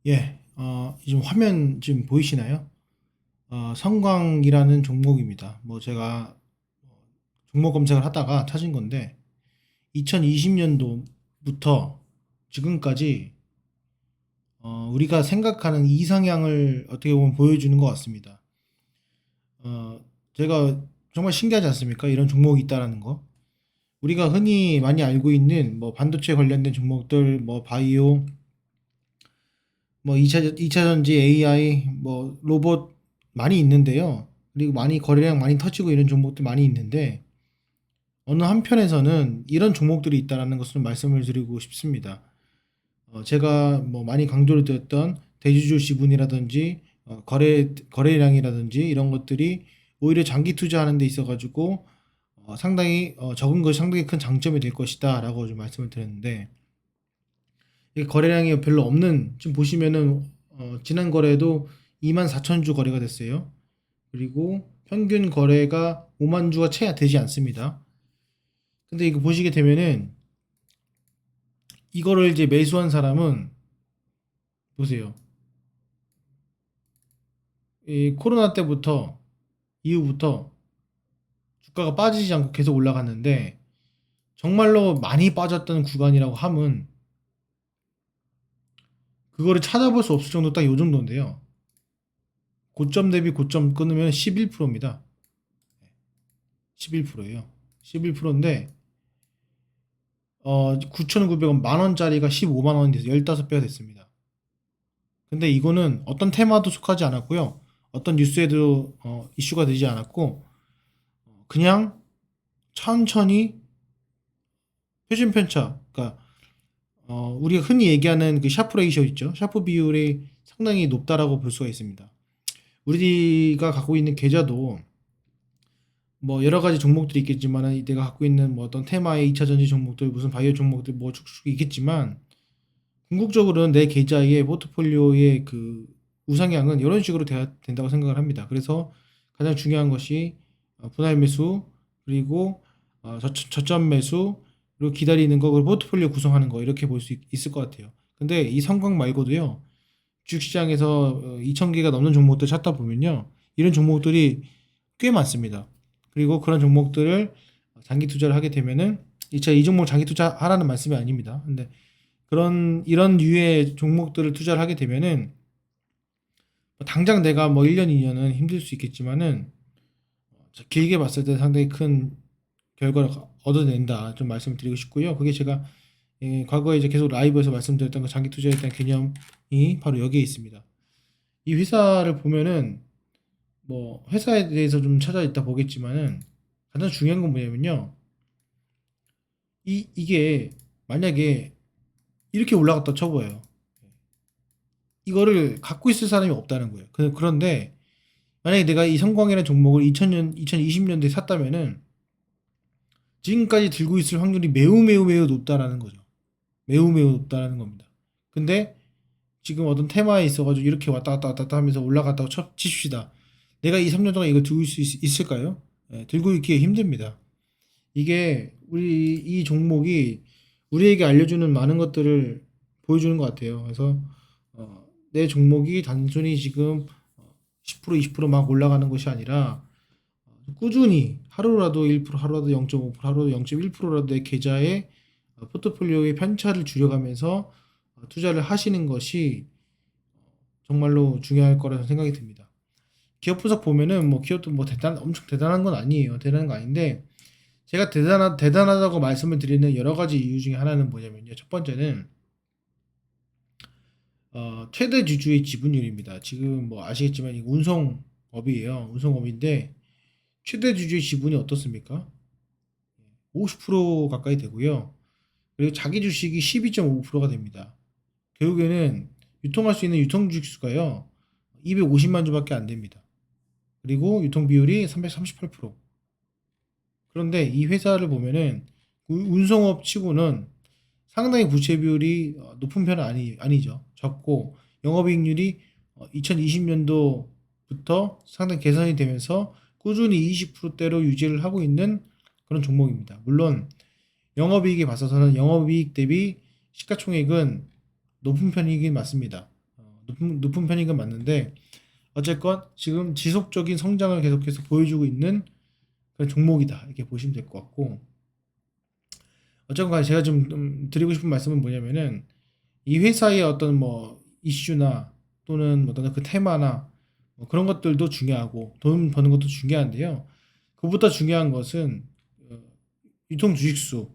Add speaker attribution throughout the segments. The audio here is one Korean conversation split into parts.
Speaker 1: 예, 지금 화면 지금 보이시나요? 성광이라는 종목입니다. 뭐 제가 종목 검색을 하다가 찾은 건데 2020년도부터 지금까지 우리가 생각하는 이상향을 어떻게 보면 보여주는 것 같습니다. 제가 정말 신기하지 않습니까? 이런 종목이 있다라는 거. 우리가 흔히 많이 알고 있는 뭐 반도체 관련된 종목들, 뭐 바이오, 뭐 2차 전지, AI, 뭐 로봇 많이 있는데요. 그리고 많이 거래량 많이 터지고 이런 종목들 많이 있는데 어느 한편에서는 이런 종목들이 있다라는 것을 말씀을 드리고 싶습니다. 제가 뭐 많이 강조를 드렸던 대주주 지분이라든지 거래량이라든지 이런 것들이 오히려 장기 투자하는 데 있어 가지고 상당히 적은 것이 상당히 큰 장점이 될 것이다라고 좀 말씀을 드렸는데 이게 거래량이 별로 없는 지금 보시면은 지난 거래도 24,000주 거래가 됐어요. 그리고 평균 거래가 5만 주가 채 되지 않습니다. 근데 이거 보시게 되면은 이거를 이제 매수한 사람은 보세요. 이 코로나 때부터 이후부터 주가가 빠지지 않고 계속 올라갔는데 정말로 많이 빠졌던 구간이라고 함은 그거를 찾아볼 수 없을 정도 딱 요 정도인데요. 고점 대비 고점 끊으면 11%입니다. 11%예요. 11%인데 9,900원 만 원짜리가 15만 원이 돼서 15배가 됐습니다. 근데 이거는 어떤 테마도 속하지 않았고요. 어떤 뉴스에도 이슈가 되지 않았고 그냥 천천히 표준 편차, 그러니까 우리가 흔히 얘기하는 그 샤프 레이쇼 있죠. 샤프 비율이 상당히 높다라고 볼 수가 있습니다. 우리가 갖고 있는 계좌도 뭐 여러 가지 종목들이 있겠지만 내가 갖고 있는 뭐 어떤 테마의 2차 전지 종목들, 무슨 바이오 종목들 뭐 쭉쭉 있겠지만 궁극적으로는 내 계좌의 포트폴리오의 그 우상향은 이런 식으로 돼야 된다고 생각을 합니다. 그래서 가장 중요한 것이 분할 매수 그리고 저점 매수 그리고 기다리는 거 그리고 포트폴리오 구성하는 거 이렇게 볼 수 있을 것 같아요. 근데 이 성광 말고도요. 주식시장에서 2,000개가 넘는 종목들 찾다 보면요. 이런 종목들이 꽤 많습니다. 그리고 그런 종목들을 장기 투자를 하게 되면은 이 종목 장기 투자하라는 말씀이 아닙니다. 근데 이런 류의 종목들을 투자를 하게 되면은 당장 내가 뭐 1년, 2년은 힘들 수 있겠지만은 길게 봤을 때 상당히 큰 결과를 얻어낸다 좀 말씀을 드리고 싶고요. 그게 제가 과거에 이제 계속 라이브에서 말씀드렸던 그 장기 투자에 대한 개념이 바로 여기에 있습니다. 이 회사를 보면은 뭐 회사에 대해서 좀 찾아 있다 보겠지만은 가장 중요한 건 뭐냐면요. 이게 만약에 이렇게 올라갔다 쳐봐요. 이거를 갖고 있을 사람이 없다는 거예요. 그런데 만약에 내가 이 성광이라는 종목을 2000년, 2020년대에 샀다면은 지금까지 들고 있을 확률이 매우 매우 매우 높다라는 거죠. 매우 매우 높다라는 겁니다. 근데 지금 어떤 테마에 있어가지고 이렇게 왔다 갔다 하면서 올라갔다고 칩시다. 내가 이 3년 동안 이거 들고 있을 수 있을까요? 들고 있기 힘듭니다. 이게 이 종목이 우리에게 알려주는 많은 것들을 보여주는 것 같아요. 그래서 내 종목이 단순히 지금 10% 20%막 올라가는 것이 아니라 꾸준히 하루라도 1% 하루라도 0.5% 하루라도 0.1%라도 내 계좌에 포트폴리오의 편차를 줄여가면서 투자를 하시는 것이 정말로 중요할 거라는 생각이 듭니다. 기업 분석 보면은 뭐 기업도 뭐 엄청 대단한 건 아니에요. 대단한 거 아닌데 제가 대단하다고 말씀을 드리는 여러 가지 이유 중에 하나는 뭐냐면요. 첫 번째는 최대 주주의 지분율입니다. 지금 뭐 아시겠지만 이 운송업이에요. 운송업인데 최대 주주의 지분이 어떻습니까? 50% 가까이 되고요. 그리고 자기 주식이 12.5%가 됩니다. 결국에는 유통할 수 있는 유통 주식 수가요. 250만 주밖에 안 됩니다. 그리고 유통 비율이 338%. 그런데 이 회사를 보면은 운송업 치고는 상당히 부채 비율이 높은 편은 아니죠. 적고 영업이익률이 2020년도부터 상당히 개선이 되면서 꾸준히 20%대로 유지를 하고 있는 그런 종목입니다. 물론 영업이익에 봤어서는 영업이익 대비 시가총액은 높은 편이긴 맞습니다. 높은 편인 건 맞는데 어쨌건 지금 지속적인 성장을 계속해서 보여주고 있는 그런 종목이다 이렇게 보시면 될 것 같고 어쨌건 간에 제가 좀 드리고 싶은 말씀은 뭐냐면은 이 회사의 어떤 뭐 이슈나 또는 뭐 어떤 그 테마나 뭐 그런 것들도 중요하고 돈 버는 것도 중요한데요. 그보다 중요한 것은 어, 유통 주식수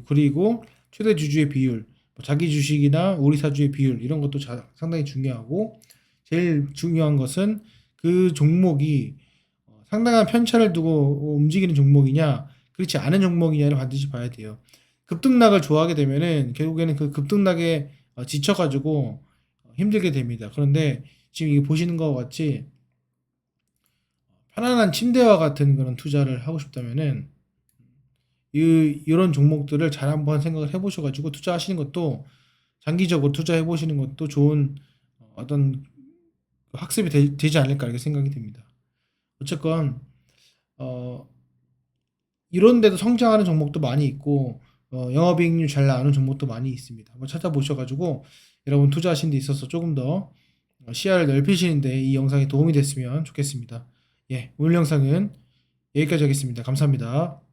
Speaker 1: 그리고 최대 주주의 비율, 뭐 자기 주식이나 우리사주의 비율 이런 것도 상당히 중요하고 제일 중요한 것은 그 종목이 상당한 편차를 두고 움직이는 종목이냐 그렇지 않은 종목이냐를 반드시 봐야 돼요. 급등락을 좋아하게 되면은 결국에는 그 급등락에 지쳐가지고 힘들게 됩니다. 그런데 지금 이거 보시는 것과 같이 편안한 침대와 같은 그런 투자를 하고 싶다면은 이런 종목들을 잘 한번 생각을 해보셔가지고 투자하시는 것도 장기적으로 투자해 보시는 것도 좋은 어떤 학습이 되지 않을까 이렇게 생각이 됩니다. 어쨌건 어, 이런 데도 성장하는 종목도 많이 있고 영업이익률 잘 나오는 종목도 많이 있습니다. 한번 찾아보셔가지고 여러분 투자하시는 데 있어서 조금 더 시야를 넓히시는데 이 영상이 도움이 됐으면 좋겠습니다. 예, 오늘 영상은 여기까지 하겠습니다. 감사합니다.